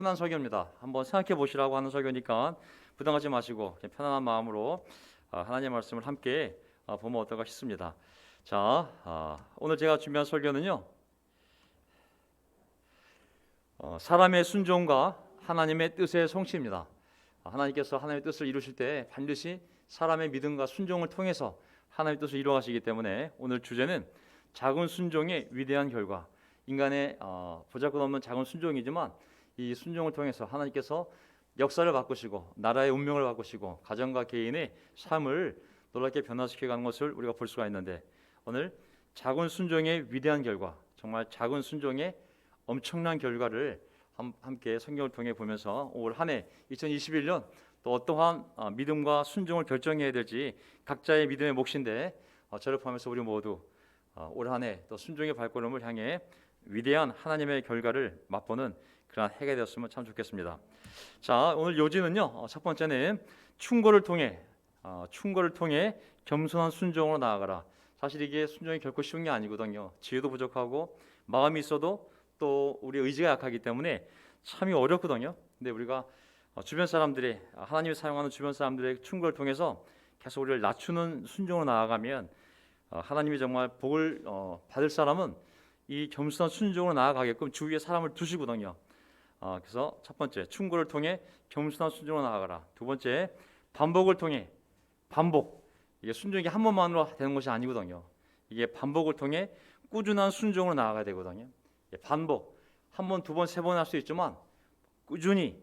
흔한 설교입니다. 한번 생각해 보시라고 하는 설교니까 부담 갖지 마시고 그냥 편안한 마음으로 하나님의 말씀을 함께 보면 어떨까 싶습니다. 자, 오늘 제가 준비한 설교는요, 사람의 순종과 하나님의 뜻의 성취입니다. 하나님께서 하나님의 뜻을 이루실 때 반드시 사람의 믿음과 순종을 통해서 하나님의 뜻을 이루어가시기 때문에 오늘 주제는 작은 순종의 위대한 결과. 인간의 보잘것없는 작은 순종이지만 이 순종을 통해서 하나님께서 역사를 바꾸시고 나라의 운명을 바꾸시고 가정과 개인의 삶을 놀랍게 변화시켜가는 것을 우리가 볼 수가 있는데, 오늘 작은 순종의 위대한 결과, 정말 작은 순종의 엄청난 결과를 함께 성경을 통해 보면서 올 한 해 2021년 또 어떠한 믿음과 순종을 결정해야 될지 각자의 믿음의 몫인데, 저를 포함해서 우리 모두 올 한 해 또 순종의 발걸음을 향해 위대한 하나님의 결과를 맛보는 그런 해가 되었으면 참 좋겠습니다. 자, 오늘 요지는요, 첫 번째는 충고를 통해 겸손한 순종으로 나아가라. 사실 이게 순종이 결코 쉬운 게 아니거든요. 지혜도 부족하고 마음이 있어도 또 우리 의지가 약하기 때문에 참이 어렵거든요. 근데 우리가 주변 사람들의 하나님이 사용하는 주변 사람들의 충고를 통해서 계속 우리를 낮추는 순종으로 나아가면 하나님이 정말 복을 받을 사람은 이 겸손한 순종으로 나아가게끔 주위에 사람을 두시거든요. 그래서 첫 번째, 충고를 통해 겸손한 순종으로 나아가라. 두 번째, 반복을 통해 이게 순종이 한 번만으로 되는 것이 아니거든요. 이게 반복을 통해 꾸준한 순종으로 나아가야 되거든요. 반복, 한 번, 두 번, 세 번 할 수 있지만 꾸준히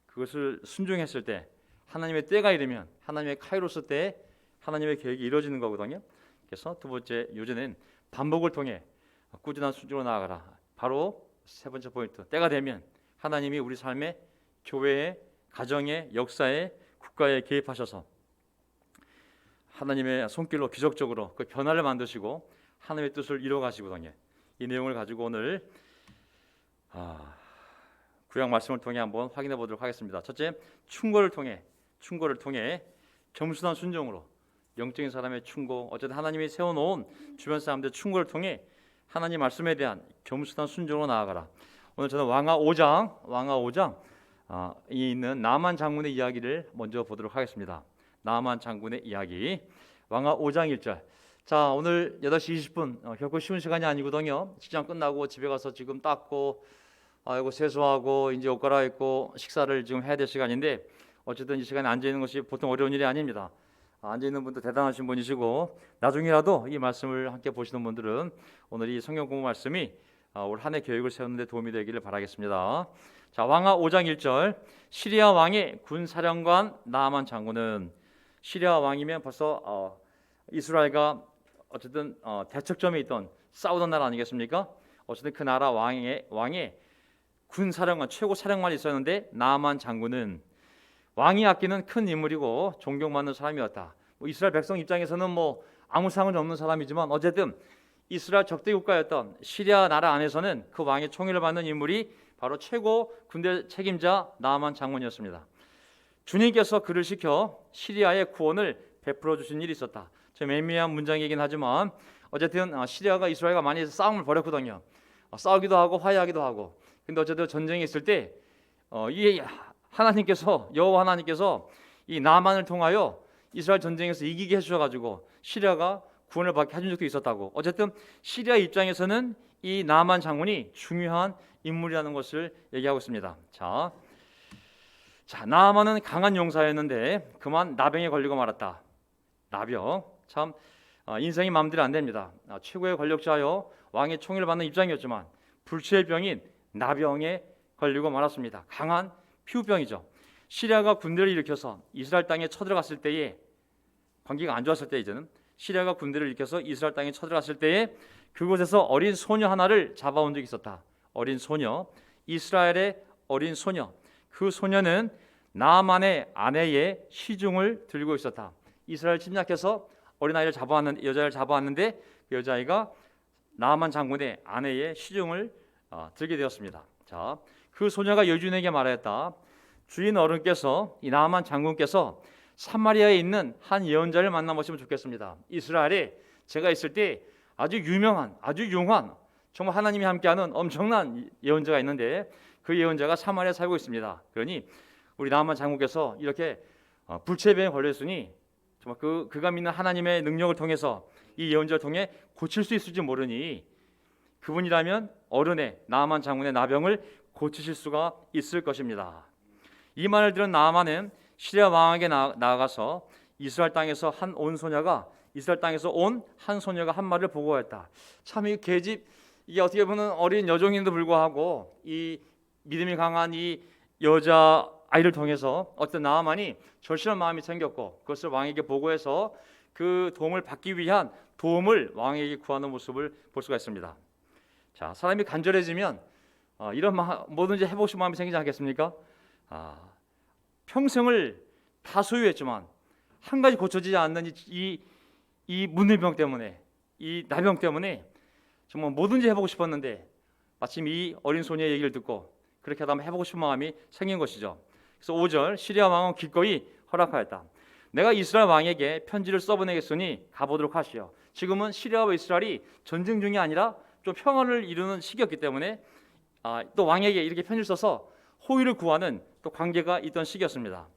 그것을 순종했을 때 하나님의 때가 이르면 하나님의 카이로스 때에 하나님의 계획이 이루어지는 거거든요. 그래서 두 번째 요지는 반복을 통해 꾸준한 순종으로 나아가라. 바로 세 번째 포인트, 때가 되면 하나님이 우리 삶의 교회의 가정의 역사에 국가에 개입하셔서 하나님의 손길로 기적적으로 그 변화를 만드시고 하나님의 뜻을 이루어가시거든요. 이 내용을 가지고 오늘 구약 말씀을 통해 한번 확인해 보도록 하겠습니다. 첫째, 충고를 통해 겸손한 순종으로, 영적인 사람의 충고, 어쨌든 하나님이 세워놓은 주변 사람들의 충고를 통해 하나님 말씀에 대한 겸손한 순종으로 나아가라. 오늘 저는 왕하 5장 이 있는 나만 장군의 이야기를 먼저 보도록 하겠습니다. 나만 장군의 이야기, 왕하 5장 1절. 자, 오늘 8시 20분 결코 쉬운 시간이 아니거든요. 직장 끝나고 집에 가서 지금 닦고 이거 세수하고 이제 옷 갈아입고 식사를 지금 해야 될 시간인데, 어쨌든 이 시간에 앉아 있는 것이 보통 어려운 일이 아닙니다. 앉아 있는 분도 대단하신 분이시고, 나중이라도 이 말씀을 함께 보시는 분들은 오늘 이 성경 공부 말씀이 올 한 해 계획을 세우는 데 도움이 되기를 바라겠습니다. 자, 왕하 5장 1절. 시리아 왕의 군사령관 나아만 장군은, 시리아 왕이면 벌써 이스라엘과 어쨌든 대척점에 있던 싸우던 나라 아니겠습니까? 어쨌든 그 나라 왕의 군사령관, 최고 사령관이 있었는데, 나아만 장군은 왕이 아끼는 큰 인물이고 존경받는 사람이었다. 이스라엘 백성 입장에서는 아무 상관 없는 사람이지만, 어쨌든 이스라엘 적대 국가였던 시리아 나라 안에서는 그 왕의 총애를 받는 인물이 바로 최고 군대 책임자 나아만 장군이었습니다. 주님께서 그를 시켜 시리아의 구원을 베풀어 주신 일이 있었다. 좀 애매한 문장이긴 하지만 어쨌든 시리아가 이스라엘과 많이 싸움을 벌였거든요. 싸우기도 하고 화해하기도 하고. 근데 어쨌든 전쟁이 있을 때 이 여호와 하나님께서 이 나만을 통하여 이스라엘 전쟁에서 이기게 해주셔가지고 시리아가 구원을 받게 해준 적도 있었다고. 어쨌든 시리아 입장에서는 이 나만 장군이 중요한 인물이라는 것을 얘기하고 있습니다. 자, 나만은 강한 용사였는데 그만 나병에 걸리고 말았다. 나병, 참 인생이 마음대로 안 됩니다. 최고의 권력자여 왕의 총애를 받는 입장이었지만 불치의 병인 나병에 걸리고 말았습니다. 강한 피부병이죠. 시리아가 군대를 일으켜서 이스라엘 땅에 쳐들어갔을 때에, 관계가 안 좋았을 때, 이제는 시리아가 군대를 일으켜서 이스라엘 땅에 쳐들어갔을 때에 그곳에서 어린 소녀 하나를 잡아온 적이 있었다. 어린 소녀, 이스라엘의 어린 소녀. 그 소녀는 나아만의 아내의 시중을 들고 있었다. 이스라엘 침략해서 어린아이를 여자를 잡아왔는데 그 여자아이가 나아만 장군의 아내의 시중을 들게 되었습니다. 자, 그 소녀가 여주인에게 말하였다. 주인 어른께서, 이 나아만 장군께서 사마리아에 있는 한 예언자를 만나보시면 좋겠습니다. 이스라엘에 제가 있을 때 아주 유명한, 아주 용한, 정말 하나님이 함께하는 엄청난 예언자가 있는데 그 예언자가 사마리아에 살고 있습니다. 그러니 우리 나만 장군께서 이렇게 불체병에 걸렸으니 정말 그가 믿는 하나님의 능력을 통해서 이 예언자를 통해 고칠 수 있을지 모르니 그분이라면 어른의 나만 장군의 나병을 고치실 수가 있을 것입니다. 이 말을 들은 나아만은 시리아 왕에게 나아가서 이스라엘 땅에서 온 한 소녀가 한 말을 보고하였다. 참 이 계집, 이게 어떻게 보면 어린 여종인데도 불구하고 이 믿음이 강한 이 여자 아이를 통해서 어떤 나아만이 절실한 마음이 생겼고 그것을 왕에게 보고해서 그 도움을 받기 위한 도움을 왕에게 구하는 모습을 볼 수가 있습니다. 자, 사람이 간절해지면 이런 뭐든지 해보고 싶은 마음이 생기지 않겠습니까? 평생을 다 소유했지만 한 가지 고쳐지지 않는 이 문해병 때문에, 이 나병 때문에 정말 뭐든지 해보고 싶었는데 마침 이 어린 소녀의 얘기를 듣고 그렇게 하다 해보고 싶은 마음이 생긴 것이죠. 그래서 5절 시리아 왕은 기꺼이 허락하였다. 내가 이스라엘 왕에게 편지를 써보내겠으니 가보도록 하시오. 지금은 시리아와 이스라엘이 전쟁 중이 아니라 좀 평화를 이루는 시기였기 때문에 또 왕에게 이렇게 편지를 써서 호의를 구하는 또 관계가 있던 시기였습니다.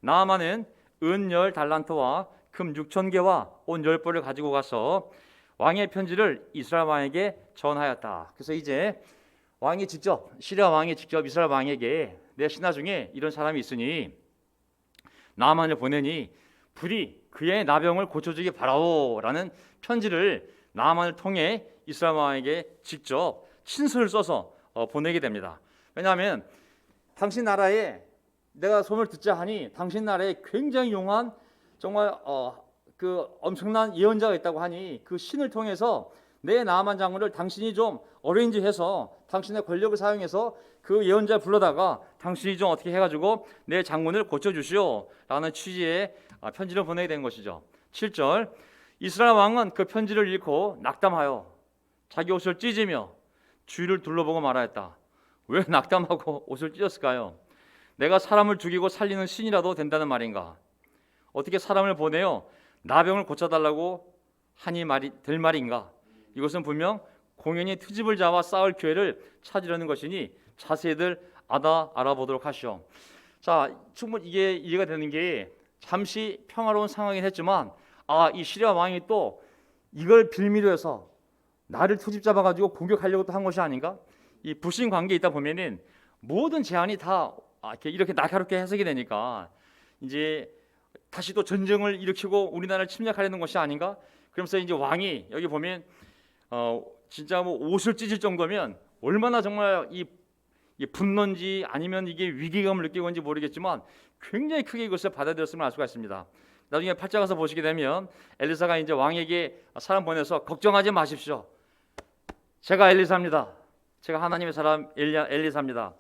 나아만은 은 10달란트와 금 6,000개와 옷 10벌을 가지고 가서 왕의 편지를 이스라엘 왕에게 전하였다. 그래서 이제 왕이 직접, 시리아 왕이 직접 이스라엘 왕에게 내 신하 중에 이런 사람이 있으니 나아만을 보내니 부디 그의 나병을 고쳐주기 바라오라는 편지를 나아만을 통해 이스라엘 왕에게 직접 친서를 써서 보내게 됩니다. 왜냐하면 당신 나라에 내가 소문을 듣자 하니 당신 나라에 굉장히 용한 정말 그 엄청난 예언자가 있다고 하니 그 신을 통해서 내 나아만 장군을 당신이 좀 어레인지해서 당신의 권력을 사용해서 그 예언자를 불러다가 당신이 좀 어떻게 해가지고 내 장군을 고쳐주시오 라는 취지의 편지를 보내게 된 것이죠. 7절 이스라엘 왕은 그 편지를 읽고 낙담하여 자기 옷을 찢으며 주위를 둘러보고 말하였다. 왜 낙담하고 옷을 찢었을까요? 내가 사람을 죽이고 살리는 신이라도 된다는 말인가? 어떻게 사람을 보내어 나병을 고쳐달라고 하니 될 말인가? 이것은 분명 공연히 트집을 잡아 싸울 기회를 찾으려는 것이니 자세히들 알아보도록 하시오. 자, 충분히 이게 이해가 되는 게 잠시 평화로운 상황이긴 했지만 이 시리아 왕이 또 이걸 빌미로 해서 나를 트집 잡아가지고 공격하려고 또 한 것이 아닌가? 이 불신 관계에 있다 보면은 모든 제안이 다 이렇게 날카롭게 해석이 되니까 이제 다시 또 전쟁을 일으키고 우리나라를 침략하려는 것이 아닌가? 그러면서 이제 왕이 여기 보면 진짜 뭐 옷을 찢을 정도면 얼마나 정말 이 분노인지 아니면 이게 위기감을 느끼고 있는지 모르겠지만 굉장히 크게 이것을 받아들였음을 알 수가 있습니다. 나중에 8장 가서 보시게 되면 엘리사가 이제 왕에게 사람 보내서 걱정하지 마십시오. 제가 엘리사입니다. 제가 하나님의 사람 엘리사입니다.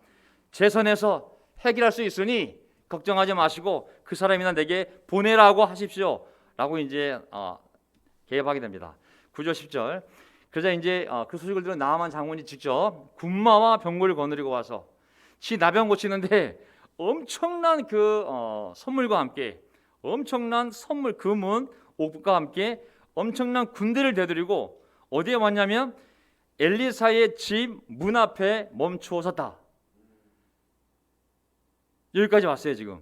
제 손에서 해결할 수 있으니 걱정하지 마시고 그 사람이나 내게 보내라고 하십시오. 라고 이제 개입하게 됩니다. 9절 10절. 그러자 이제 그 소식을 들은 나아만 장군이 직접 군마와 병거를 거느리고 와서 지 나병 고치는데 엄청난 그 선물과 함께 엄청난 선물 금은 옥과 함께 엄청난 군대를 대드리고 어디에 왔냐면 엘리사의 집 문 앞에 멈추어 섰다. 여기까지 왔어요 지금.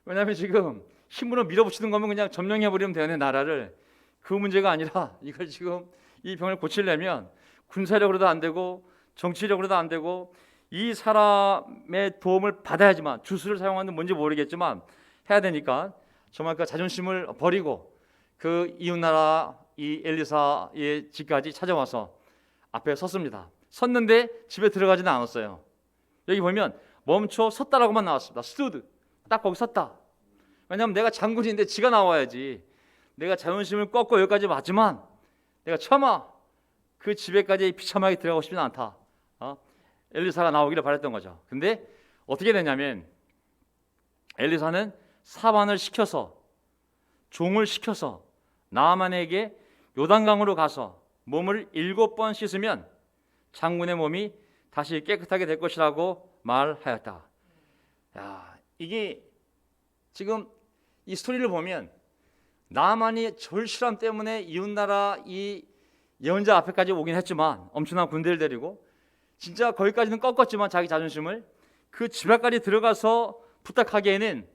왜냐하면 지금 힘으로 밀어붙이는 거면 그냥 점령해버리면 되는 나라를 그 문제가 아니라 이걸 지금 이 병을 고치려면 군사력으로도 안 되고 정치력으로도 안 되고 이 사람의 도움을 받아야지만 주술을 사용하는 뭔지 모르겠지만 해야 되니까 정말 그 자존심을 버리고 그 이웃나라 이 엘리사의 집까지 찾아와서 앞에 섰습니다. 섰는데 집에 들어가지는 않았어요. 여기 보면 멈춰 섰다라고만 나왔습니다. stood. 딱 거기 섰다. 왜냐하면 내가 장군인데 지가 나와야지. 내가 자존심을 꺾고 여기까지 왔지만 내가 차마 그 집에까지 비참하게 들어가고 싶지는 않다. 엘리사가 나오기를 바랬던 거죠. 근데 어떻게 되냐면 엘리사는 사반을 시켜서 종을 시켜서 나아만에게 요단강으로 가서 몸을 7번 씻으면 장군의 몸이 다시 깨끗하게 될 것이라고 말하였다. 야, 이게 지금 이 스토리를 보면 나아만이 절실함 때문에 이웃나라 이 예언자 앞에까지 오긴 했지만 엄청난 군대를 데리고 진짜 거기까지는 꺾었지만 자기 자존심을 그 집안까지 들어가서 부탁하기에는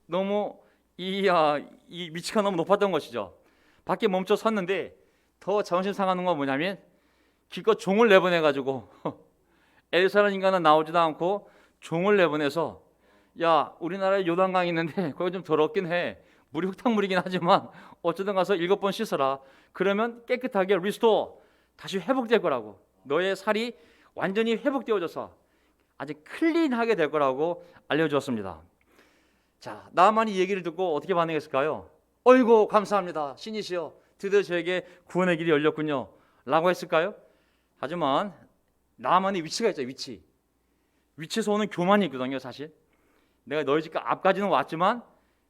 너무 이 위치가 너무 높았던 것이죠. 밖에 멈춰 섰는데 더 자존심 상하는 건 뭐냐면 기껏 종을 내보내가지고 엘사라는 인간은 나오지도 않고 종을 내보내서 야 우리나라에 요단강이 있는데 거기 좀 더럽긴 해. 물이 흙탕물이긴 하지만 어쨌든 가서 7번 씻어라. 그러면 깨끗하게 리스토어 다시 회복될 거라고. 너의 살이 완전히 회복되어져서 아주 클린하게 될 거라고 알려주었습니다. 자, 나만이 얘기를 듣고 어떻게 반응했을까요? 어이구 감사합니다. 신이시여 드디어 저에게 구원의 길이 열렸군요 라고 했을까요? 하지만 나만의 위치가 있죠. 위치에서 오는 교만이 있거든요. 사실 내가 너희 집 앞까지는 왔지만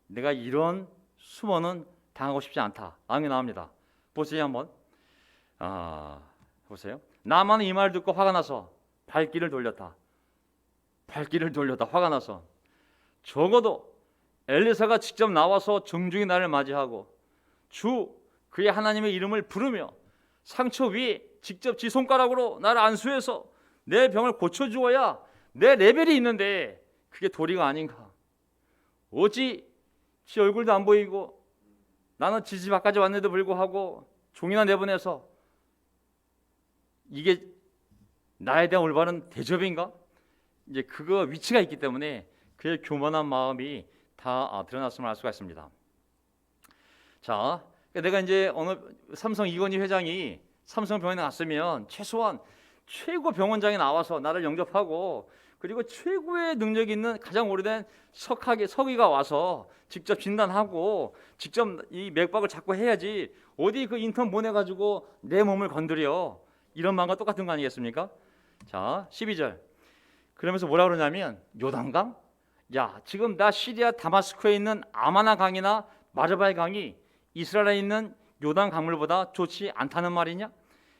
내가 이런 수모는 당하고 싶지 않다. 마음이 나옵니다. 보세요 한번. 보세요. 나만은 이 말 듣고 화가 나서 발길을 돌렸다. 화가 나서 적어도 엘리사가 직접 나와서 정중히 나를 맞이하고 주 그의 하나님의 이름을 부르며 상처 위에 직접 지 손가락으로 나를 안수해서 내 병을 고쳐주어야 내 레벨이 있는데 그게 도리가 아닌가. 어찌 지 얼굴도 안 보이고 나는 지 집 앞까지 왔는데도 불구하고 종이나 내보내서 이게 나에 대한 올바른 대접인가? 이제 그거 위치가 있기 때문에 그의 교만한 마음이 다 드러났음을 알 수가 있습니다. 자, 내가 이제 어느 삼성 이건희 회장이 삼성병원에 갔으면 최소한 최고 병원장이 나와서 나를 영접하고 그리고 최고의 능력이 있는 가장 오래된 서기가 와서 직접 진단하고 직접 이 맥박을 잡고 해야지 어디 그 인턴 보내가지고 내 몸을 건드려. 이런 마음과 똑같은 거 아니겠습니까? 자, 12절. 그러면서 뭐라 그러냐면 요단강? 야, 지금 나 시리아 다마스코에 있는 아마나 강이나 마르발 강이 이스라엘에 있는 요단 강물보다 좋지 않다는 말이냐?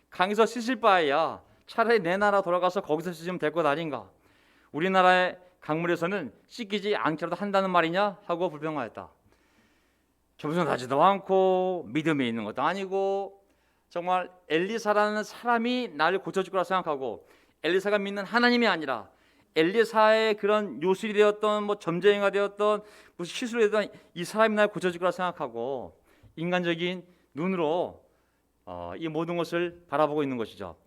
강에서 씻을 바에야 차라리 내 나라 돌아가서 거기서 씻으면 될 것 아닌가? 우리나라의 강물에서는 씻기지 않기라도 한다는 말이냐? 하고 불평하였다. 겸손하지도 않고 믿음이 있는 것도 아니고 정말 엘리사라는 사람이 나를 고쳐줄 거라 생각하고 엘리사가 믿는 하나님이 아니라 엘리사의 그런 요술이 되었던 뭐 점쟁이가 되었던 무슨 시술이 되었던 이 사람이 나를 고쳐줄 거라 생각하고 인간적인 눈으로 이 모든 것을 바라보고 있는 것이죠.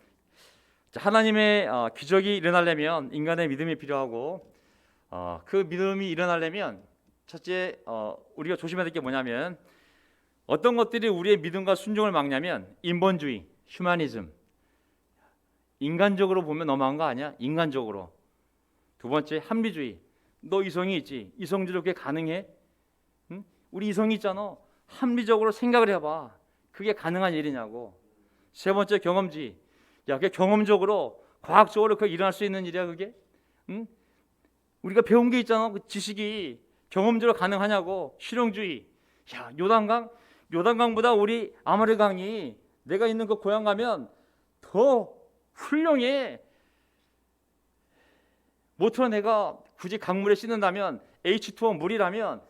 하나님의 기적이 일어나려면 인간의 믿음이 필요하고 그 믿음이 일어나려면 첫째 우리가 조심해야 될 게 뭐냐면 어떤 것들이 우리의 믿음과 순종을 막냐면 인본주의, 휴머니즘. 인간적으로 보면 너무한 거 아니야? 인간적으로. 두 번째 합리주의. 너 이성이 있지? 이성적으로 그게 가능해? 응? 우리 이성이 있잖아. 합리적으로 생각을 해봐. 그게 가능한 일이냐고. 세 번째 경험주의. 야, 그게 경험적으로 과학적으로 그게 일어날 수 있는 일이야 그게? 응? 우리가 배운 게 있잖아. 그 지식이 경험적으로 가능하냐고. 실용주의. 야, 요단강보다 우리 아모르강이 내가 있는 그 고향 가면 더 훌륭해. 모처럼 내가 굳이 강물에 씻는다면 H2O 물이라면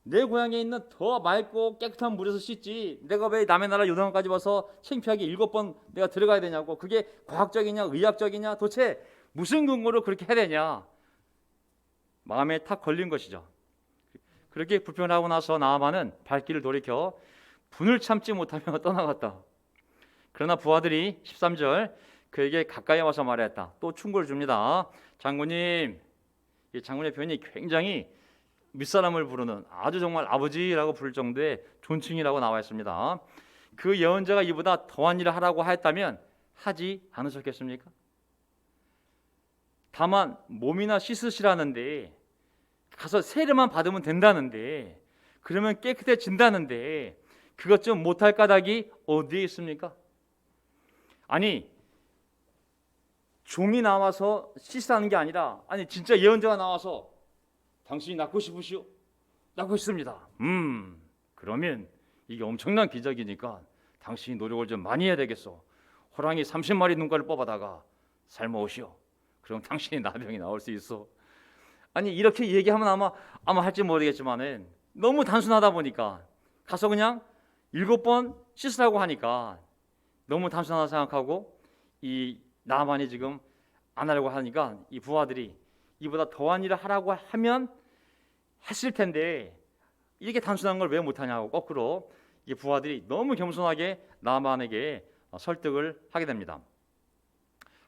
내 고향에 있는 더 맑고 깨끗한 물에서 씻지 내가 왜 남의 나라 요단강까지 와서 창피하게 7번 내가 들어가야 되냐고. 그게 과학적이냐 의학적이냐 도대체 무슨 근거로 그렇게 해야 되냐. 마음에 탁 걸린 것이죠. 그렇게 불평하고 나서 나아만은 발길을 돌이켜 분을 참지 못하며 떠나갔다. 그러나 부하들이 13절 그에게 가까이 와서 말했다. 또 충고를 줍니다. 장군님, 이 장군의 표현이 굉장히 윗사람을 부르는 아주 정말 아버지라고 부를 정도의 존칭이라고 나와 있습니다. 그 예언자가 이보다 더한 일을 하라고 하였다면 하지 않으셨겠습니까? 다만 몸이나 씻으시라는데 가서 세례만 받으면 된다는데 그러면 깨끗해진다는데 그것 좀 못할 까닭이 어디에 있습니까? 아니 종이 나와서 씻으라는 게 아니라 아니 진짜 예언자가 나와서 당신이 낳고 싶으시오? 낳고 싶습니다. 그러면 이게 엄청난 기적이니까 당신이 노력을 좀 많이 해야 되겠어. 호랑이 30마리 눈깔을 뽑아다가 삶아오시오. 그럼 당신이 나병이 나올 수 있어. 아니 이렇게 얘기하면 아마 할지 모르겠지만은 너무 단순하다 보니까 가서 그냥 7번 씻으라고 하니까 너무 단순하다 생각하고 이 나만이 지금 안 하려고 하니까 이 부하들이 이보다 더한 일을 하라고 하면 했을 텐데 이렇게 단순한 걸 왜 못하냐고 거꾸로 이 부하들이 너무 겸손하게 나만에게 설득을 하게 됩니다.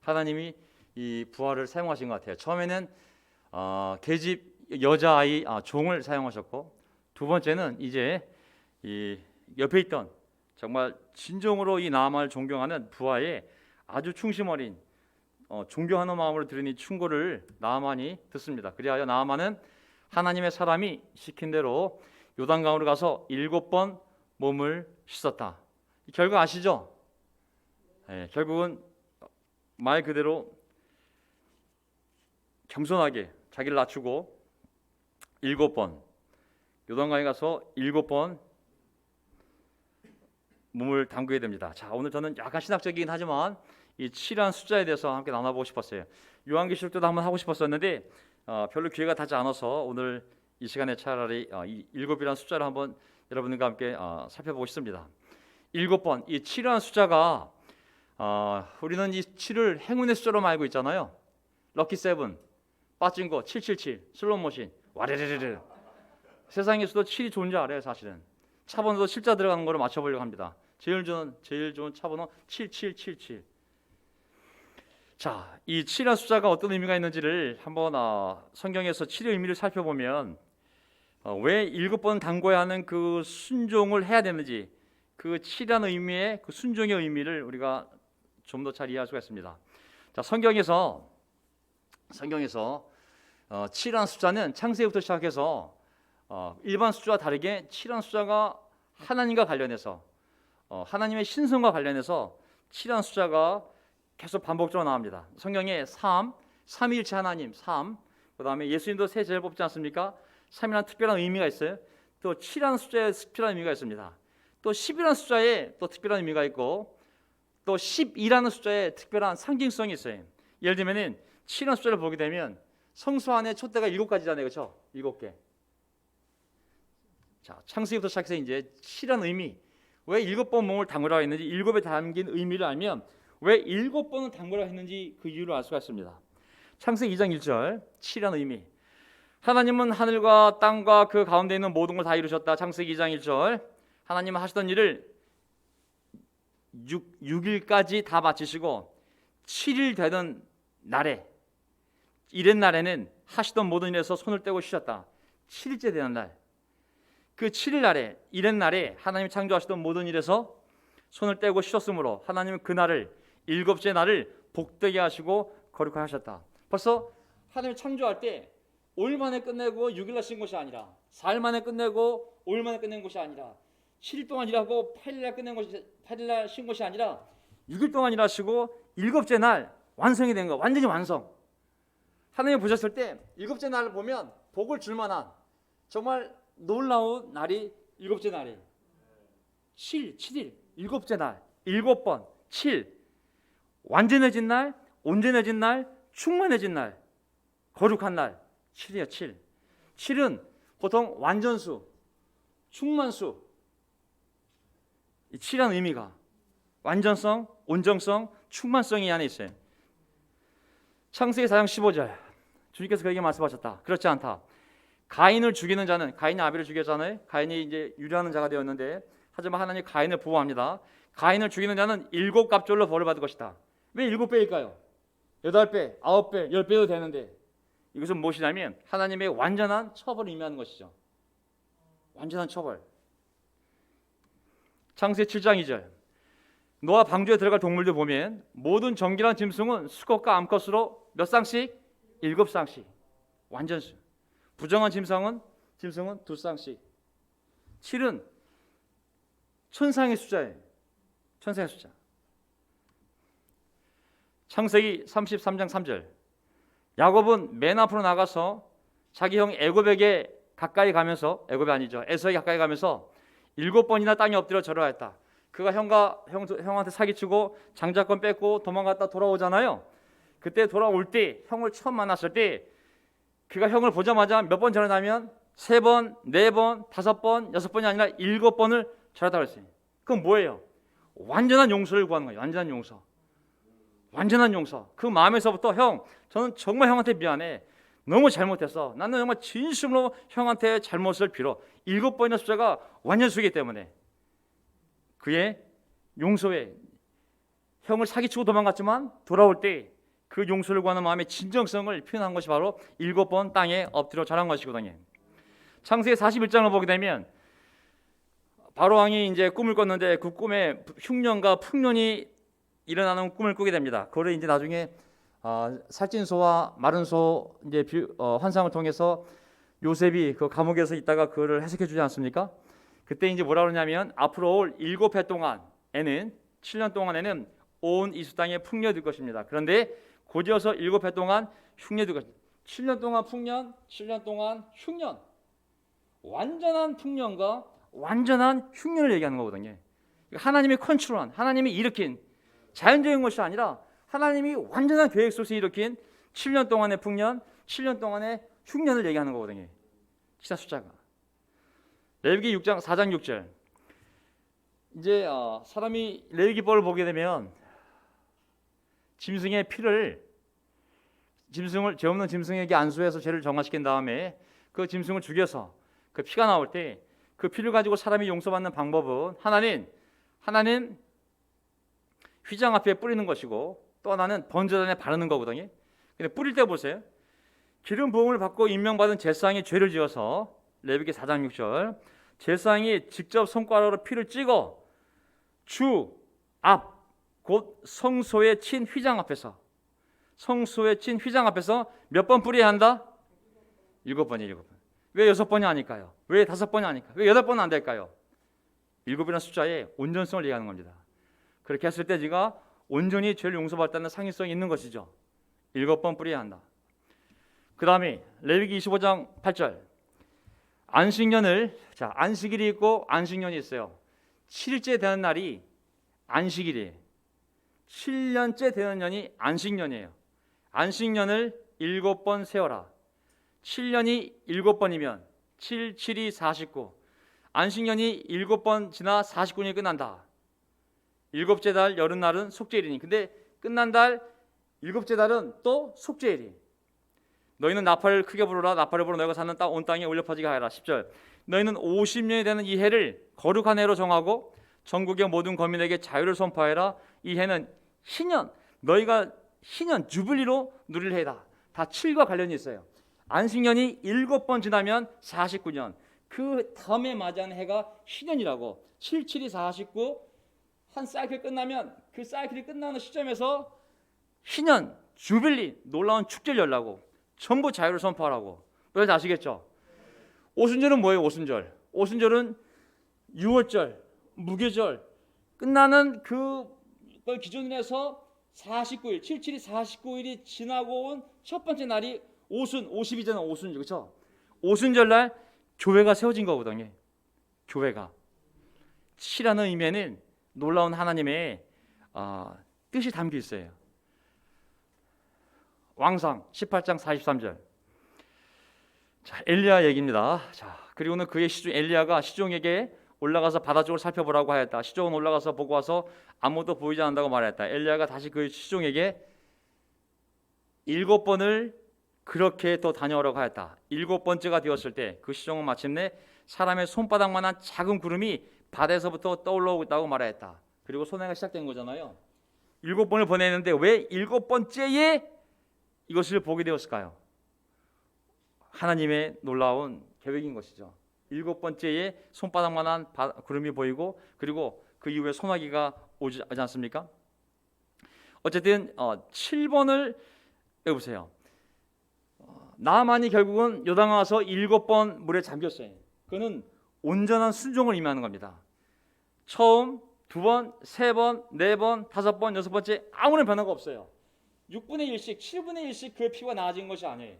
하나님이 이 부하를 사용하신 것 같아요. 처음에는 계집 여자아이 종을 사용하셨고, 두 번째는 이제 이 옆에 있던 정말 진정으로 이 나만을 존경하는 부하의 아주 충심 어린 존경하는 마음으로 들은 이 충고를 나만이 듣습니다. 그리하여 나만은 하나님의 사람이 시킨 대로 요단강으로 가서 7번 몸을 씻었다. 이 결과 아시죠? 네, 결국은 말 그대로 겸손하게 자기를 낮추고 7번 요단강에 가서 7번 몸을 담그게 됩니다. 자, 오늘 저는 약간 신학적이긴 하지만 이 7이라는 숫자에 대해서 함께 나눠보고 싶었어요. 요한계시록 때도 한번 하고 싶었었는데 별로 기회가 닿지 않아서 오늘 이 시간에 차라리 이 7이라는 숫자를 한번 여러분들과 함께 살펴보고 싶습니다. 7번, 이 7이라는 숫자가 우리는 이 7을 행운의 숫자로 알고 있잖아요. 럭키 세븐, 빠진 거 777, 슬롯머신, 와레레레레. 세상에서도 7이 좋은 줄 알아요, 사실은. 차번호도 7자 들어가는 거를 맞춰보려고 합니다. 제일 좋은 차번호 7777. 자, 이 7이라는 숫자가 어떤 의미가 있는지를 한번 성경에서 7의 의미를 살펴보면 왜 7번 담궈야 하는 그 순종을 해야 되는지, 그 7이라는 의미의 그 순종의 의미를 우리가 좀 더 잘 이해할 수가 있습니다. 자, 성경에서 7이라는 숫자는 창세기부터 시작해서 일반 숫자와 다르게 7이라는 숫자가 하나님과 관련해서 하나님의 신성과 관련해서 7이라는 숫자가 계속 반복적으로 나옵니다. 성경에 3위일체 하나님 3, 그 다음에 예수님도 세 제를 뽑지 않습니까? 3이라는 특별한 의미가 있어요. 또 7이라는 숫자에 특별한 의미가 있습니다. 또 10이라는 숫자에 또 특별한 의미가 있고, 또 12라는 숫자에 특별한 상징성이 있어요. 예를 들면 7이라는 숫자를 보게 되면 성수 안에 촛대가 7가지잖아요, 그렇죠? 7개. 자, 창세기부터 시작해서 이제 7이라는 의미, 왜 7번 몸을 담그라고 했는지, 7에 담긴 의미를 알면 왜 7번을 담그라고 했는지 그 이유를 알 수가 있습니다. 창세기 2장 1절 7이라는 의미. 하나님은 하늘과 땅과 그 가운데 있는 모든 걸 다 이루셨다. 창세기 2장 1절. 하나님은 하시던 일을 6일까지 다 마치시고 7일 되던 날에, 이랬날에는 하시던 모든 일에서 손을 떼고 쉬셨다. 7일째 되는 날, 그 7일 날에, 이랬날에 하나님이 창조하시던 모든 일에서 손을 떼고 쉬셨으므로 하나님은 그 날을, 7째 날을 복되게 하시고 거룩하게 하셨다. 벌써 하나님이 창조할 때 5일 만에 끝내고 6일 날 쉰 것이 아니라, 4일 만에 끝내고 5일 만에 끝낸 것이 아니라, 7일 동안 일하고 8일 날 끝낸 것이, 8일 날 쉰 것이 아니라 6일 동안 일하시고 7째 날 완성이 된 거, 완전히 완성. 하나님이 보셨을 때 7째 날을 보면 복을 줄 만한 정말 놀라운 날이 7째 날이에요. 7일, 7째 날, 7번, 7. 완전해진 날, 온전해진 날, 충만해진 날, 거룩한 날, 7이에요, 7. 7은 보통 완전수, 충만수. 이 7이라는 의미가 완전성, 온정성, 충만성이 이 안에 있어요. 창세기 4장 15절. 주님께서 그에게 말씀하셨다. 그렇지 않다. 가인을 죽이는 자는, 가인이 아벨을 죽였잖아요. 가인이 이제 유리하는 자가 되었는데, 하지만 하나님이 가인을 보호합니다. 가인을 죽이는 자는 7갑절로 벌을 받을 것이다. 왜 7배일까요? 8배, 9배, 10배도 되는데, 이것은 무엇이냐면 하나님의 완전한 처벌을 의미하는 것이죠. 완전한 처벌. 창세기 7장 2절. 노아 방주에 들어갈 동물들 보면 모든 정결한 짐승은 수컷과 암컷으로 몇 쌍씩? 7쌍씩. 완전수. 부정한 짐승은 2쌍씩. 7은 천상의 숫자예요. 천상의 숫자. 창세기 33장 3절. 야곱은 맨 앞으로 나가서 자기 형 애굽에게 가까이 가면서, 애굽이 아니죠, 에서에게 가까이 가면서 7번이나 땅에 엎드려 절하였다. 그가 형한테 사기치고 장자권 뺏고 도망갔다 돌아오잖아요. 그때 돌아올 때, 형을 처음 만났을 때 그가 형을 보자마자 몇 번 절하냐면 3번, 4번, 5번, 6번이 아니라 7번을 절하다고 했어요. 그건 뭐예요? 완전한 용서를 구하는 거예요. 완전한 용서. 완전한 용서. 그 마음에서부터 형, 저는 정말 형한테 미안해. 너무 잘못했어. 나는 정말 진심으로 형한테 잘못을 빌어. 7번이나 숫자가 완전 수이기 때문에 그의 용서에 형을 사기치고 도망갔지만 돌아올 때 그 용서를 구하는 마음의 진정성을 표현한 것이 바로 7번 땅에 엎드려 절한 것이거든요. 창세기 41장을 보게 되면 바로왕이 이제 꿈을 꿨는데 그 꿈에 흉년과 풍년이 일어나는 꿈을 꾸게 됩니다. 그걸 이제 나중에 살찐 소와 마른 소 이제 환상을 통해서 요셉이 그 감옥에서 있다가 그거를 해석해 주지 않습니까? 그때 이제 뭐라 그러냐면 앞으로 올 7해 동안에는 7년 동안에는 온 이수 땅에 풍년이 될 것입니다. 그런데 곧이어서 7해 동안 흉년이 될 것입니다. 7년 동안 풍년, 7년 동안 흉년. 완전한 풍년과 완전한 흉년을 얘기하는 거거든요. 하나님이 컨트롤한, 하나님이 일으킨 자연적인 것이 아니라 하나님이 완전한 계획 속에서 일으킨 7년 동안의 풍년, 7년 동안의 흉년을 얘기하는 거거든요. 기사 숫자가. 레위기 6장 4장 6절. 이제 사람이 레위기법을 보게 되면 짐승의 피를 죄 없는 짐승에게 안수해서 죄를 정화시킨 다음에 그 짐승을 죽여서 그 피가 나올 때 그 피를 가지고 사람이 용서받는 방법은 하나는 휘장 앞에 뿌리는 것이고 또 하나는 번제단에 바르는 거거든요. 근데 뿌릴 때 보세요. 기름 부음을 받고 임명받은 제사장이 죄를 지어서 레위기 4장 6절 제사장이 직접 손가락으로 피를 찍어 주 앞 곧 성소에 친 휘장 앞에서 몇 번 뿌려야 한다? 7번이에요. 왜 6번이 아닐까요? 왜 5번이 아닐까요? 왜 8번은 안 될까요? 7이라는 숫자에 온전성을 얘기하는 겁니다. 그렇게 했을 때 네가 온전히 죄를 용서받았다는 상위성이 있는 것이죠. 7번 뿌려야 한다. 그 다음에 레위기 25장 8절 안식년을 안식일이 있고 안식년이 있어요. 7일째 되는 날이 안식일이에요. 7년째 되는 년이 안식년이에요. 안식년을 7번 세워라. 7년이 7번이면 7, 7이 49. 안식년이 7번 지나 49년이 끝난다. 7째 달 여름날은 속죄일이니. 근데 끝난 달 7째 달은 또 속죄일이. 너희는 나팔을 크게 부르라. 나팔을 불어 너희가 사는 온 땅에 울려 퍼지게 하여라. 10절 너희는 50년이 되는 이 해를 거룩한 해로 정하고 전국의 모든 거민에게 자유를 선포하여라. 이 해는 희년, 너희가 희년 주빌리로 누릴 해다. 다 7과 관련이 있어요. 안식년이 7번 지나면 49년. 그 다음에 맞이하는 해가 희년이라고. 7, 7이 49. 한 사이클 끝나면 그 사이클이 끝나는 시점에서 희년, 주빌리, 놀라운 축제를 열라고. 전부 자유를 선포하라고. 여러분 아시겠죠? 오순절은 뭐예요? 오순절은 유월절, 무교절 끝나는 그걸 기준으로 해서 49일, 7, 7이 49일이 지나고 온 첫 번째 날이 오순, 50이잖아. 오순절, 그렇죠? 오순절 날 교회가 세워진 거거든요. 교회가 7이라는 의미에는 놀라운 하나님의 뜻이 담겨 있어요. 왕상 18장 43절. 자, 엘리야 얘기입니다. 자, 그리고는 그의 엘리야가 시종에게 올라가서 바다 쪽을 살펴보라고 하였다. 시종은 올라가서 보고 와서 아무도 보이지 않는다고 말했다. 엘리야가 다시 그 시종에게 7번을 그렇게 또 다녀오라고 하였다. 7번째가 되었을 때 그 시종은 마침내 사람의 손바닥만한 작은 구름이 바다에서부터 떠올라오고 있다고 말하였다. 그리고 손해가 시작된 거잖아요. 7번을 보내는데 왜 7번째에 이것을 보게 되었을까요? 하나님의 놀라운 계획인 것이죠. 7번째에 손바닥만한 구름이 보이고 그리고 그 이후에 소나기가 오지 않습니까? 어쨌든 7번을 해보세요. 나만이 결국은 요단에 와서 7번 물에 잠겼어요. 그는 온전한 순종을 의미하는 겁니다. 처음, 2번, 3번, 4번, 5번, 6번째 아무런 변화가 없어요. 6분의 1씩, 7분의 1씩 그의 피가 나아진 것이 아니에요.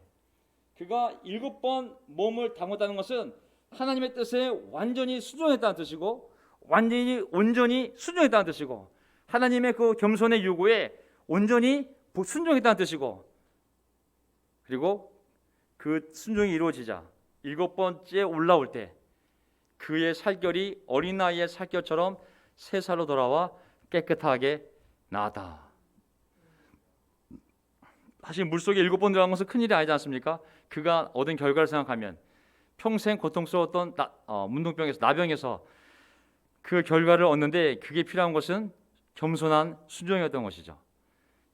그가 7번 몸을 담았다는 것은 하나님의 뜻에 완전히 순종했다는 뜻이고 온전히 순종했다는 뜻이고 하나님의 그 겸손의 요구에 온전히 순종했다는 뜻이고 그리고 그 순종이 이루어지자 7번째 올라올 때 그의 살결이 어린아이의 살결처럼 새 살로 돌아와 깨끗하게 나았다. 사실 물속에 7번 들어간 것은 큰일이 아니지 않습니까? 그가 얻은 결과를 생각하면 평생 고통스러웠던 문둥병에서 나병에서 그 결과를 얻는데 그게 필요한 것은 겸손한 순종이었던 것이죠.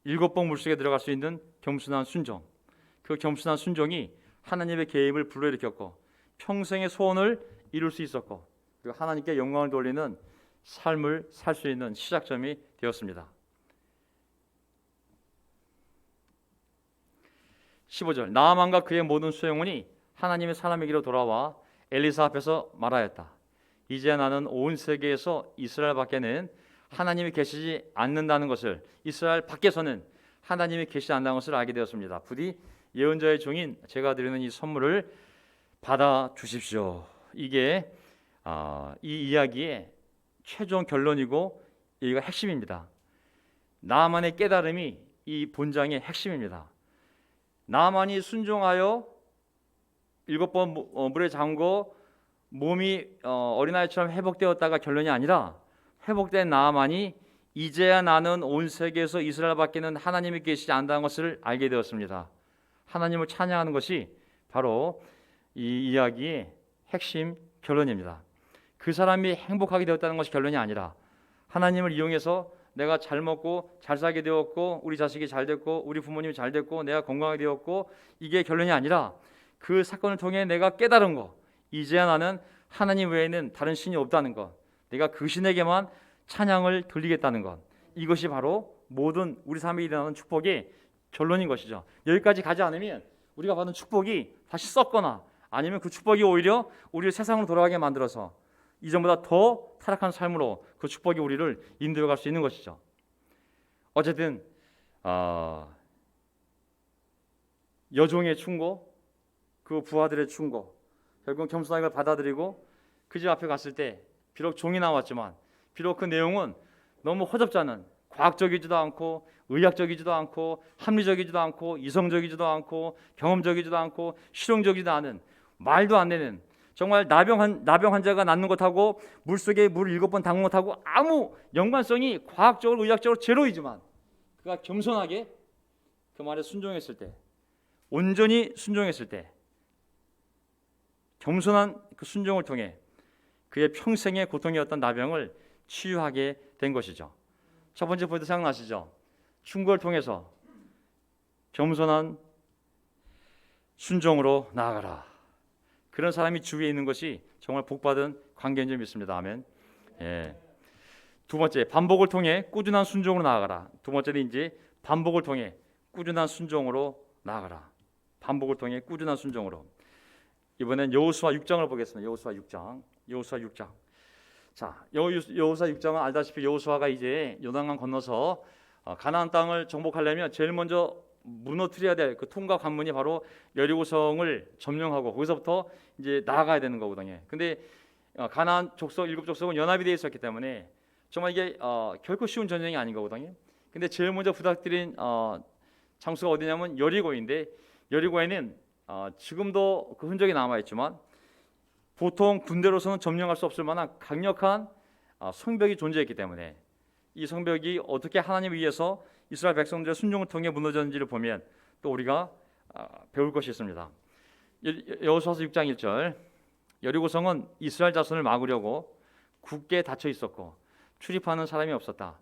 7번 물속에 들어갈 수 있는 겸손한 순종. 그 겸손한 순종이 하나님의 계획을 불러일으켰고 평생의 소원을 이룰 수 있었고 그리고 하나님께 영광을 돌리는 삶을 살 수 있는 시작점이 되었습니다. 15절 나아만과 그의 모든 수행원이 하나님의 사람에게로 돌아와 엘리사 앞에서 말하였다. 이제 나는 온 세계에서 이스라엘 밖에는 하나님이 계시지 않는다는 것을 이스라엘 밖에서는 하나님이 계시지 않는다는 것을 알게 되었습니다. 부디 예언자의 종인 제가 드리는 이 선물을 받아 주십시오. 이게 이 이야기의 최종 결론이고 이가 핵심입니다. 나만의 깨달음이 이 본장의 핵심입니다. 나만이 순종하여 7번 물에 잠궈 몸이 어린아이처럼 회복되었다가 결론이 아니라 회복된 나만이 이제야 나는 온 세계에서 이스라엘 밖에는 하나님이 계시지 않다는 것을 알게 되었습니다. 하나님을 찬양하는 것이 바로 이 이야기의 핵심 결론입니다. 그 사람이 행복하게 되었다는 것이 결론이 아니라 하나님을 이용해서 내가 잘 먹고 잘 살게 되었고 우리 자식이 잘 됐고 우리 부모님이 잘 됐고 내가 건강하게 되었고 이게 결론이 아니라 그 사건을 통해 내가 깨달은 것 이제야 나는 하나님 외에는 다른 신이 없다는 것 내가 그 신에게만 찬양을 돌리겠다는 것 이것이 바로 모든 우리 삶에 일어나는 축복의 결론인 것이죠. 여기까지 가지 않으면 우리가 받은 축복이 다시 썩거나 아니면 그 축복이 오히려 우리를 세상으로 돌아가게 만들어서 이전보다 더 타락한 삶으로 그 축복이 우리를 인도해 갈 수 있는 것이죠. 어쨌든 여종의 충고, 그 부하들의 충고, 결국 겸손하게 걸 받아들이고 그 집 앞에 갔을 때 비록 종이 나왔지만 비록 그 내용은 너무 허접지 않은 과학적이지도 않고 의학적이지도 않고 합리적이지도 않고 이성적이지도 않고 경험적이지도 않고 실용적이지도 않은 말도 안 되는 정말 나병 환자가 낫는 것하고 물속에 물을 7번 담근 것하고 아무 연관성이 과학적으로 의학적으로 제로이지만 그가 겸손하게 그 말에 순종했을 때 온전히 순종했을 때 겸손한 그 순종을 통해 그의 평생의 고통이었던 나병을 치유하게 된 것이죠. 첫 번째 포인트 생각나시죠? 충고를 통해서 겸손한 순종으로 나아가라. 그런 사람이 주위에 있는 것이 정말 복받은 관계인 줄 믿습니다. 아멘. 예. 두 번째, 반복을 통해 꾸준한 순종으로 나아가라. 두 번째는 이제 반복을 통해 꾸준한 순종으로 나아가라. 반복을 통해 꾸준한 순종으로. 이번엔 여호수아 6장을 보겠습니다. 여호수아 6장. 자, 여호수아 6장은 알다시피 여호수아가 이제 요단강 건너서 가나안 땅을 정복하려면 제일 먼저 무너뜨려야 될 그 통과 관문이 바로 여리고성을 점령하고 거기서부터 이제 나아가야 되는 거거든요. 근데 가나안 족속 7족속은 연합이 되어 있었기 때문에 정말 이게 결코 쉬운 전쟁이 아닌 거거든요. 근데 제일 먼저 부탁드린 장소가 어디냐면 여리고인데 여리고에는 지금도 그 흔적이 남아 있지만 보통 군대로서는 점령할 수 없을 만한 강력한 성벽이 존재했기 때문에 이 성벽이 어떻게 하나님을 위해서 이스라엘 백성들의 순종을 통해 무너졌는지를 보면 또 우리가 배울 것이 있습니다. 여호수아서 6장 1절 여리고성은 이스라엘 자손을 막으려고 굳게 닫혀 있었고 출입하는 사람이 없었다.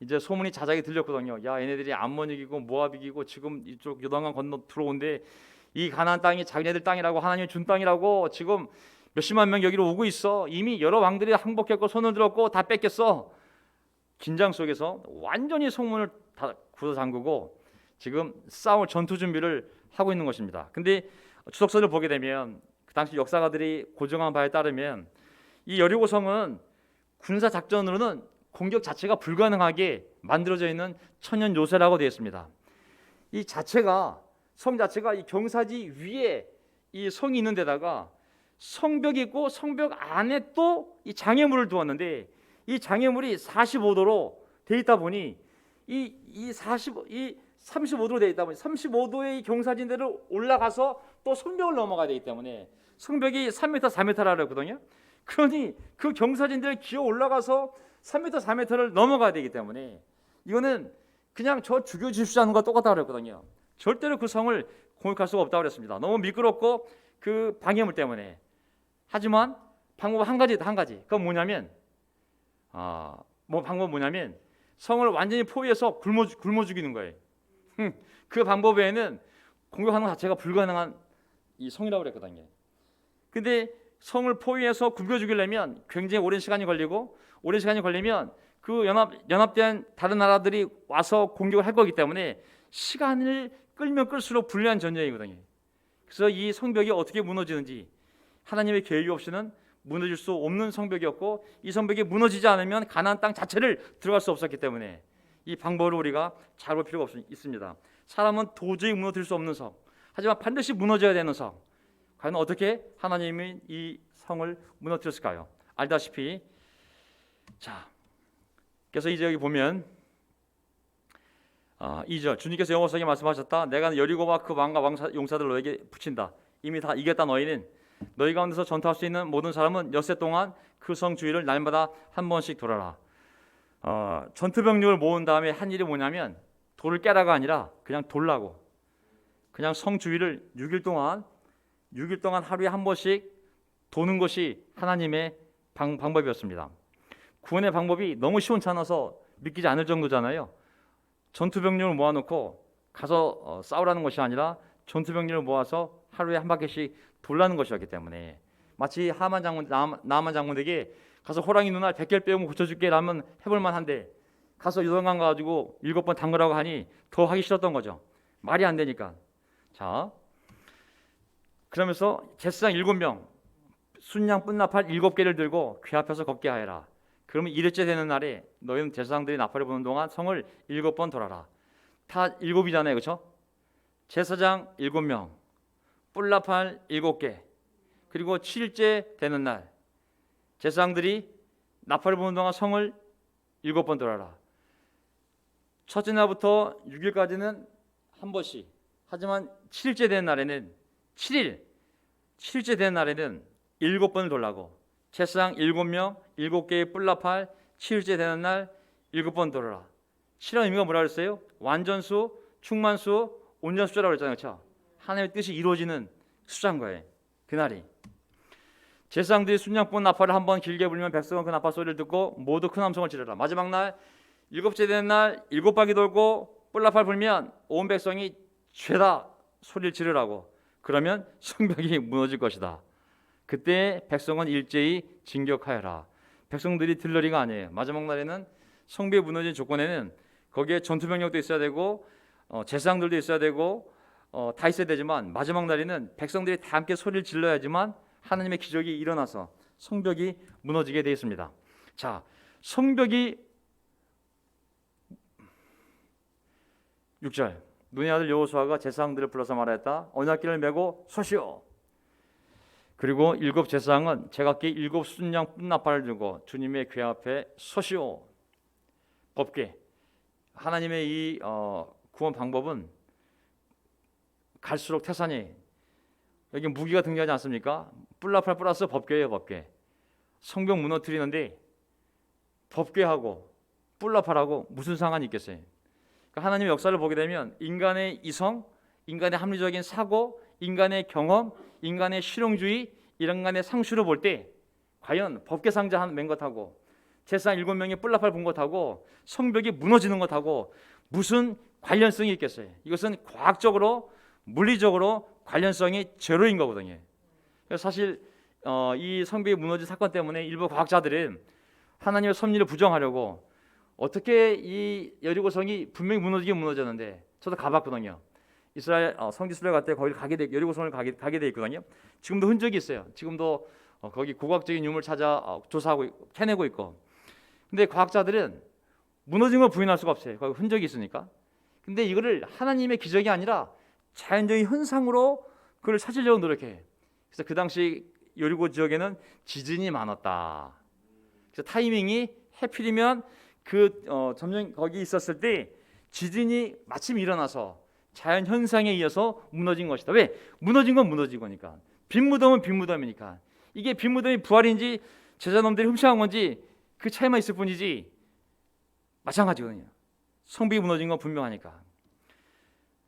이제 소문이 자작이 들렸거든요. 야, 얘네들이 암몬 이기고 모압 이기고 지금 이쪽 요단강 건너 들어온데 이 가나안 땅이 자기네들 땅이라고 하나님이 준 땅이라고 지금 몇십만 명 여기로 오고 있어. 이미 여러 왕들이 항복했고 손을 들었고 다 뺏겼어. 긴장 속에서 완전히 성문을 다 굳어 잠그고 지금 싸울 전투 준비를 하고 있는 것입니다. 근데 주석서를 보게 되면 그 당시 역사가들이 고정한 바에 따르면 이 여리고성은 군사 작전으로는 공격 자체가 불가능하게 만들어져 있는 천연 요새라고 되어 있습니다. 이 자체가 성 자체가 이 경사지 위에 이 성이 있는 데다가 성벽이 있고 성벽 안에 또 이 장애물을 두었는데 이 장애물이 45도로 돼 있다 보니 이 35도로 돼 있다 보니 35도의 이 경사진대를 올라가서 또 성벽을 넘어가야 되기 때문에 성벽이 3m, 4m라고 그러거든요. 그러니 그 경사진대를 기어 올라가서 3m, 4m를 넘어가야 되기 때문에 이거는 그냥 저 죽여주십시오 하는 것과 똑같다고 그랬거든요. 절대로 그 성을 공격할 수가 없다고 그랬습니다. 너무 미끄럽고 그 방해물 때문에. 하지만 방법 한 가지. 그건 뭐냐면 방법 뭐냐면 성을 완전히 포위해서 굶어 죽이는 거예요. 그 방법 외에는 공격하는 것 자체가 불가능한 이 성이라고 그랬거든요. 근데 성을 포위해서 굶겨 죽이려면 굉장히 오랜 시간이 걸리고, 오랜 시간이 걸리면 그 연합된 다른 나라들이 와서 공격을 할 거기 때문에 시간을 끌면 끌수록 불리한 전쟁이거든요. 그래서 이 성벽이 어떻게 무너지는지, 하나님의 계획이 없이는 무너질 수 없는 성벽이었고, 이 성벽이 무너지지 않으면 가나안 땅 자체를 들어갈 수 없었기 때문에 이 방법을 우리가 잘 볼 필요가 있습니다. 사람은 도저히 무너뜨릴 수 없는 성, 하지만 반드시 무너져야 되는 성. 과연 어떻게 하나님이 이 성을 무너뜨렸을까요? 알다시피, 그래서 이제 여기 보면 2절, 주님께서 여호와에게 말씀하셨다. 내가 여리고와 그 왕과 용사들 너에게 붙인다. 이미 다 이겼다. 너희는 너희 가운데서 전투할 수 있는 모든 사람은 엿새 동안 그 성 주위를 날마다 한 번씩 돌아라. 전투 병력을 모은 다음에 한 일이 뭐냐면 돌을 깨라가 아니라 그냥 돌라고, 그냥 성 주위를 6일 동안 하루에 한 번씩 도는 것이 하나님의 방법이었습니다. 구원의 방법이 너무 시원찮아서 믿기지 않을 정도잖아요. 전투 병력을 모아놓고 가서 싸우라는 것이 아니라 전투 병력을 모아서 하루에 한 바퀴씩 돌라는 것이었기 때문에, 마치 나아만 장군에게 가서 호랑이 눈알 100개를 빼고 고쳐줄게 라면 해볼 만한데, 가서 요단강 가지고 7번 담그라고 하니 더 하기 싫었던 거죠. 말이 안 되니까. 자, 그러면서 제사장 7명, 순양 뿔나팔 7개를 들고 궤 앞에서 걷게 하여라. 그러면 1일째 되는 날에 너희는 제사장들이 나팔을 부는 동안 성을 7번 돌아라. 다 7이잖아요, 그렇죠? 제사장 7명, 뿔나팔 7개, 그리고 7일째 되는 날 제사장들이 나팔을 부는 동안 성을 7번 돌아라. 첫째 날부터 6일까지는 한 번씩. 하지만 7일째 되는 날에는 7일째 되는 날에는 7번을 돌라고. 제사장 7명, 7개의 뿔나팔, 7일째 되는 날 7번 돌아라. 7의 의미가 뭐라 그랬어요? 완전수, 충만수, 온전수라고 그랬잖아요, 그렇죠? 하나님의 뜻이 이루어지는 숫자인 거예요, 그날이. 제사장들이 순양분 나팔을 한번 길게 불면 백성은 그 나팔 소리를 듣고 모두 큰 함성을 지르라. 마지막 날 7째 되는 날 7바퀴 돌고 뿔나팔 불면 온 백성이 죄다 소리를 지르라고. 그러면 성벽이 무너질 것이다. 그때 백성은 일제히 진격하여라. 백성들이 들러리가 아니에요. 마지막 날에는 성벽이 무너진 조건에는 거기에 전투병력도 있어야 되고 제사장들도 있어야 되고 다 있어야 되지만, 마지막 날에는 백성들이 다 함께 소리를 질러야지만 하나님의 기적이 일어나서 성벽이 무너지게 되어 있습니다. 자, 성벽이 6절, 눈의 아들 여호수아가 제사장들을 불러서 말하였다. 언약궤를 메고 서시오. 그리고 7 제사장은 제각기 7 순양 뿔나팔을 들고 주님의 궤 앞에 서시오. 법궤. 하나님의 이 구원 방법은 갈수록 태산이, 여기 무기가 등장하지 않습니까? 뿔나팔 플러스 법궤예요, 법궤. 성벽 무너뜨리는데 법궤하고 뿔나팔하고 무슨 상관이 있겠어요? 그러니까 하나님의 역사를 보게 되면 인간의 이성, 인간의 합리적인 사고, 인간의 경험, 인간의 실용주의, 인간의 상식으로 볼 때 과연 법궤 상자 맨 것하고 제사장 7명이 뿔나팔 분 것하고 성벽이 무너지는 것하고 무슨 관련성이 있겠어요? 이것은 과학적으로, 물리적으로 관련성이 제로인 거거든요. 그래서 사실 이 성벽이 무너진 사건 때문에 일부 과학자들은 하나님의 섭리를 부정하려고 어떻게 이 여리고성이 분명히 무너졌는데, 저도 가봤거든요. 이스라엘 성지 순례 갈 때 거기 여리고성을 가게 돼 있거든요. 지금도 흔적이 있어요. 지금도 거기 고고학적인 유물 찾아 조사하고 캐내고 있고. 근데 과학자들은 무너진 걸 부인할 수가 없어요. 거기 흔적이 있으니까. 근데 이거를 하나님의 기적이 아니라 자연적인 현상으로 그걸 찾으려고 노력해. 그래서 그 당시 여리고 지역에는 지진이 많았다. 그래서 타이밍이 해필이면 점령 거기 있었을 때 지진이 마침 일어나서 자연 현상에 의해서 무너진 것이다. 왜? 무너진 건 무너진 거니까. 빈 무덤은 빈 무덤이니까. 이게 빈 무덤이 부활인지 제자놈들이 훔쳐간 건지 그 차이만 있을 뿐이지 마찬가지거든요. 성벽이 무너진 건 분명하니까.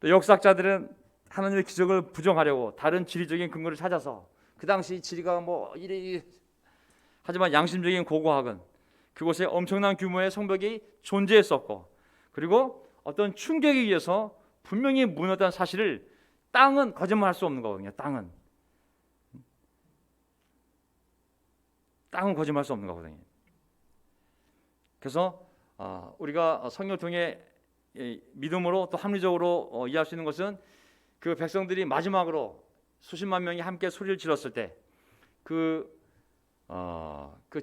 또 역사학자들은 하나님의 기적을 부정하려고 다른 지리적인 근거를 찾아서 그 당시 지리가 뭐 이래 하지만 양심적인 고고학은 그곳에 엄청난 규모의 성벽이 존재했었고 그리고 어떤 충격에 의해서 분명히 무너졌다는 사실을 땅은 거짓말할 수 없는 거거든요. 땅은 거짓말할 수 없는 거거든요. 그래서 우리가 성경을 통해 믿음으로 또 합리적으로 이해할 수 있는 것은 그 백성들이 마지막으로 수십만 명이 함께 소리를 질렀을 때 그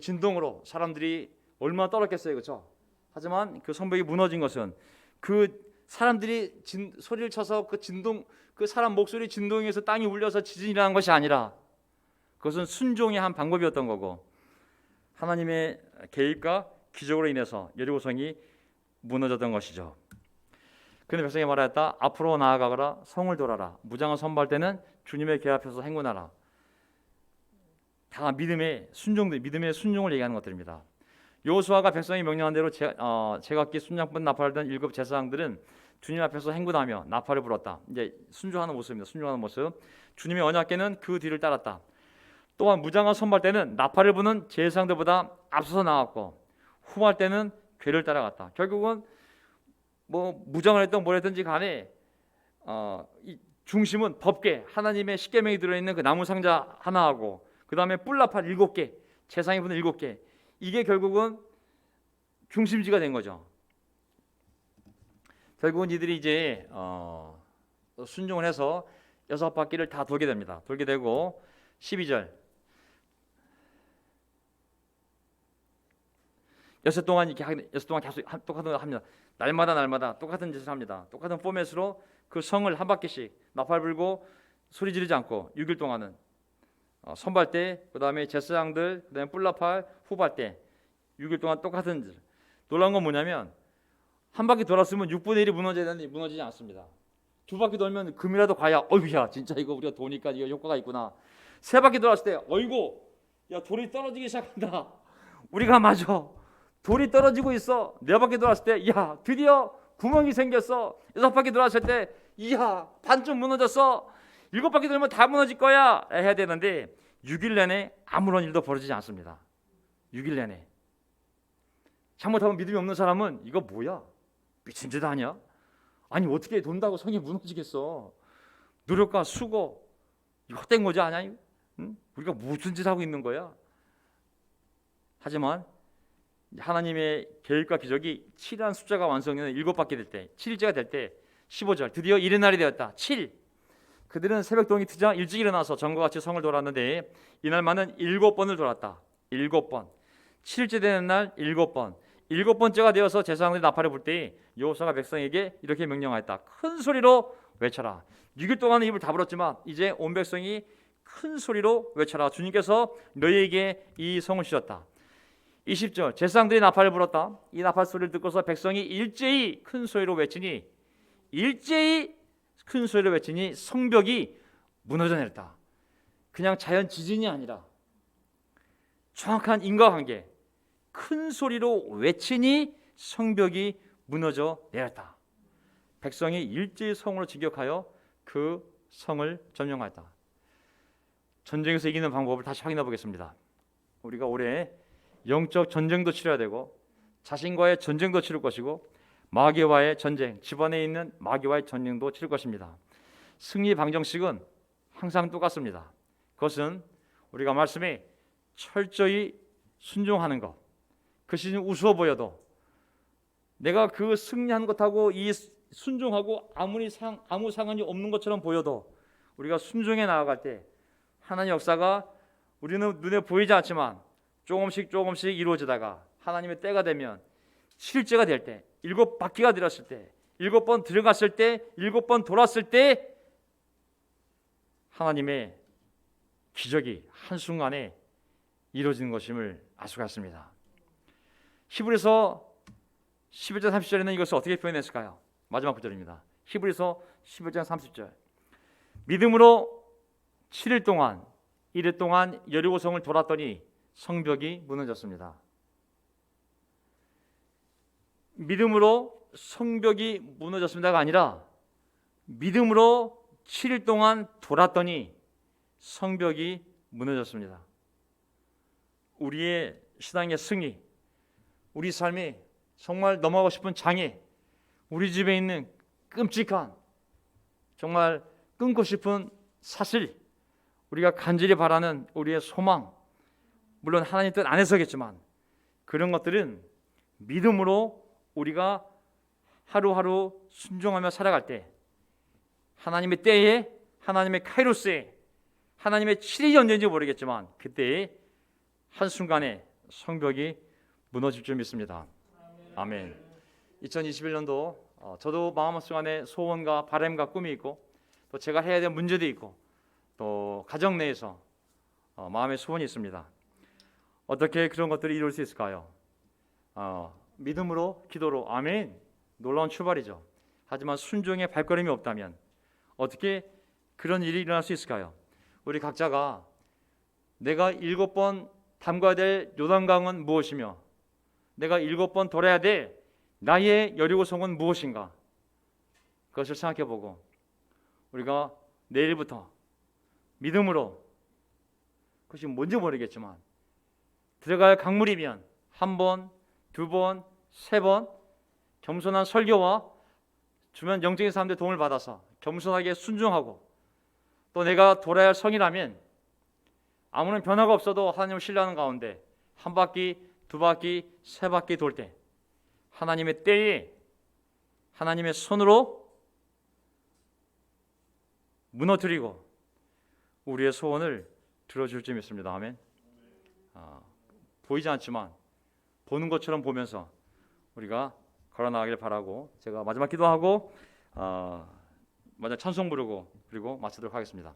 진동으로 사람들이 얼마나 떨었겠어요, 그렇죠? 하지만 그 성벽이 무너진 것은 그 사람들이 소리를 쳐서 그 진동, 그 사람 목소리 진동에서 땅이 울려서 지진이 일어난 것이 아니라 그것은 순종의 한 방법이었던 거고 하나님의 개입과 기적으로 인해서 여리고성이 무너졌던 것이죠. 그런데 백성이 말하였다. 앞으로 나아가거라. 성을 돌아라. 무장을 선포할 때는 주님의 궤 앞에서 행군하라. 다 믿음의 순종을 얘기하는 것들입니다. 여호수아가 백성이 명령한 대로 제각기 순장꾼 나팔을 든 7 제사장들은 주님 앞에서 행군하며 나팔을 불었다. 이제 순종하는 모습입니다. 순종하는 모습. 주님의 언약궤는 그 뒤를 따랐다. 또한 무장을 선포할 때는 나팔을 부는 제사장들보다 앞서서 나갔고 후할 때는 궤를 따라갔다. 결국은 뭐 무장을 했든 뭘 했든지 간에 이 중심은 법궤, 하나님의 십계명이 들어있는 그 나무 상자 하나하고 그 다음에 뿔나팔 7개, 제사장이 부는 7개, 이게 결국은 중심지가 된 거죠. 결국은 이들이 이제 순종을 해서 6바퀴를 다 돌게 됩니다. 돌게 되고 12절 여섯 동안 계속 똑같은 거 합니다. 날마다 똑같은 짓을 합니다. 똑같은 포맷으로 그 성을 한 바퀴씩 나팔 불고 소리 지르지 않고 6일 동안은 선발대, 그 다음에 제사장들, 그 다음에 뿔나팔, 후발대 6일 동안 똑같은 짓. 놀라운 건 뭐냐면 한 바퀴 돌았으면 6분의 1이 무너져야 되는데 무너지지 않습니다. 2바퀴 돌면 금이라도 가야 어이구야 진짜 이거 우리가 도니까 이거 효과가 있구나. 3바퀴 돌았을 때 어이구 야 돌이 떨어지기 시작한다. 우리가 맞아. 돌이 떨어지고 있어. 4바퀴 돌았을 때 야 드디어 구멍이 생겼어. 6바퀴 돌았을 때 이야 반쯤 무너졌어. 7바퀴 돌면 다 무너질 거야 해야 되는데 6일 내내 아무런 일도 벌어지지 않습니다. 6일 내내. 잘못하면 믿음이 없는 사람은 이거 뭐야? 미친 짓 아니야? 아니 어떻게 돈다고 성이 무너지겠어? 노력과 수고 이거 헛된 거지 아니야? 응? 우리가 무슨 짓 하고 있는 거야? 하지만 하나님의 계획과 기적이 7이라는 숫자가 완성되는 7바퀴 될 때 7일째가 될 때 15절 드디어 이른 날이 되었다. 7. 그들은 새벽동이 트자 일찍 일어나서 전과 같이 성을 돌았는데 이날만은 7번을 돌았다. 7번. 7일째 되는 날 7번. 7번째가 되어서 제사장들이 나팔을 불 때 여호수아가 백성에게 이렇게 명령하였다. 큰 소리로 외쳐라. 6일 동안은 입을 다물었지만 이제 온 백성이 큰 소리로 외쳐라. 주님께서 너희에게 이 성을 주셨다. 20절 제사장들이 나팔을 불었다. 이 나팔 소리를 듣고서 백성이 일제히 큰 소리로 외치니 성벽이 무너져 내렸다. 그냥 자연 지진이 아니라 정확한 인과관계. 큰 소리로 외치니 성벽이 무너져 내렸다. 백성이 일제히 성으로 진격하여 그 성을 점령하였다. 전쟁에서 이기는 방법을 다시 확인해 보겠습니다. 우리가 올해 영적 전쟁도 치러야 되고 자신과의 전쟁도 치를 것이고 마귀와의 전쟁, 집안에 있는 마귀와의 전쟁도 치를 것입니다. 승리 방정식은 항상 똑같습니다. 그것은 우리가 말씀에 철저히 순종하는 것. 그것이 우스워 보여도 내가 그 승리하는 것하고 이 순종하고 아무 상관이 없는 것처럼 보여도 우리가 순종해 나아갈 때 하나님의 역사가 우리는 눈에 보이지 않지만 조금씩 이루어지다가 하나님의 때가 되면 7일째가 될 때 7바퀴가 들었을 때 7번 들어갔을 때 7번 돌았을 때 하나님의 기적이 한순간에 이루어지는 것임을 알 수가 있습니다. 히브리서 11장 30절에는 이것을 어떻게 표현했을까요? 마지막 구절입니다. 히브리서 11장 30절 믿음으로 7일 동안 이일 동안 여리고성을 돌았더니 성벽이 무너졌습니다. 믿음으로 성벽이 무너졌습니다가 아니라 믿음으로 7일 동안 돌았더니 성벽이 무너졌습니다. 우리의 신앙의 승리, 우리 삶에 정말 넘어가고 싶은 장애, 우리 집에 있는 끔찍한 정말 끊고 싶은 사실, 우리가 간절히 바라는 우리의 소망, 물론 하나님 뜻 안에서겠지만 그런 것들은 믿음으로 우리가 하루하루 순종하며 살아갈 때 하나님의 때에, 하나님의 카이로스에, 하나님의 7일이 언제인지 모르겠지만 그때에 한순간에 성벽이 무너질 줄 믿습니다. 아멘. 2021년도 저도 마음속에 소원과 바람과 꿈이 있고 또 제가 해야 될 문제도 있고 또 가정 내에서 마음의 소원이 있습니다. 어떻게 그런 것들을 이룰 수 있을까요? 믿음으로, 기도로. 아멘. 놀라운 출발이죠. 하지만 순종의 발걸음이 없다면 어떻게 그런 일이 일어날 수 있을까요? 우리 각자가 내가 7번 담가야 될 요단강은 무엇이며 내가 7번 돌아야 될 나의 여리고성은 무엇인가? 그것을 생각해보고 우리가 내일부터 믿음으로, 그것이 뭔지 모르겠지만 들어갈 강물이면 1번, 2번, 3번 겸손한 설교와 주변 영적인 사람들의 도움을 받아서 겸손하게 순종하고 또 내가 돌아야 할 성이라면 아무런 변화가 없어도 하나님을 신뢰하는 가운데 1바퀴, 2바퀴, 3바퀴 돌 때 하나님의 때에 하나님의 손으로 무너뜨리고 우리의 소원을 들어줄 줄 믿습니다. 아멘. 보이지 않지만 보는 것처럼 보면서 우리가 걸어나가길 바라고 제가 마지막 기도하고 마지막 찬송 부르고 그리고 마치도록 하겠습니다.